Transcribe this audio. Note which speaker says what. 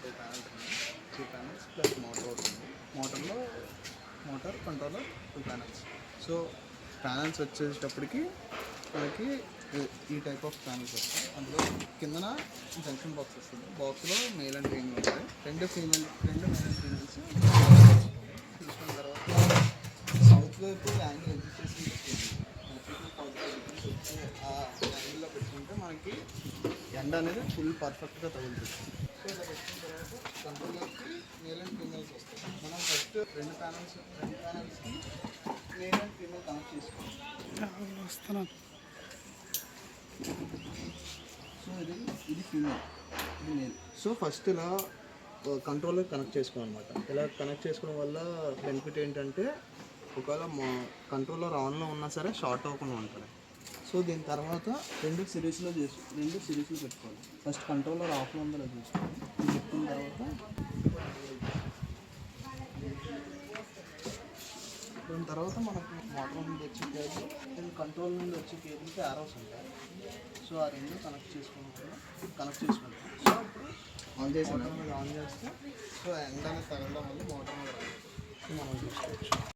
Speaker 1: 2 panels ఉన్నాయి. 3 panels plus motor అవుతుంది. Motor controller 2 panels. So panels వచ్చేటప్పటికి మనకి ఈ టైప్ ఆఫ్ ప్యానల్స్ వస్తాయి. అందులో కిందన జంక్షన్ బాక్స్ వస్తుంది. బాక్స్లో మేల్ అండ్ ఫీమేల్ ఉంటాయి. రెండు మేల్ అండ్ ఫీమేల్స్ తీసుకున్న తర్వాత సౌత్ వైపు యాంగిల్ అడ్జస్ట్ చేసి ఆ యాంగిల్లో పెట్టుకుంటే మనకి ఎండ అనేది ఫుల్ పర్ఫెక్ట్గా తగులుతుంది. సో ఇలా పెట్టుకున్న తర్వాత కంట్రోలర్కి మేల్ అండ్ ఫీమేల్స్ వస్తాయి. మనం ఫస్ట్ రెండు ప్యానల్స్కి మేల్ అండ్ ఫీమేల్ కనెక్ట్ చేసుకోవాలి. సో ఇది ఫీమేల్, ఇది మేల్. సో ఫస్ట్ ఇలా కంట్రోలర్ కనెక్ట్ చేసుకోవాలన్నమాట. ఇలా కనెక్ట్ చేసుకోవడం వల్ల బెనిఫిట్ ఏంటంటే ఒకవేళ కంట్రోలర్ ఆన్లో ఉన్నా సరే షార్ట్ అవ్వకుండా ఉంటుంది. సో దీని తర్వాత రెండు సిరీస్లో పెట్టుకోవాలి. ఫస్ట్ కంట్రోలర్ ఆఫ్లో ఉందో చూసుకోవాలి. ఇది పెట్టుకున్న తర్వాత దాని తర్వాత మనకు మోటార్ నుండి వచ్చే కేబుల్, దీని కంట్రోల్ నుండి వచ్చే కేబుల్కి యారోస్ ఉంటాయి. సో ఆ రెండు కనెక్ట్ చేసుకుంటాం. సో ఇప్పుడు మోటార్ మీద ఆన్ చేస్తే సో ఎండ అనేది తగలడం వల్ల మోటార్ మీద మనం చూసుకోవచ్చు.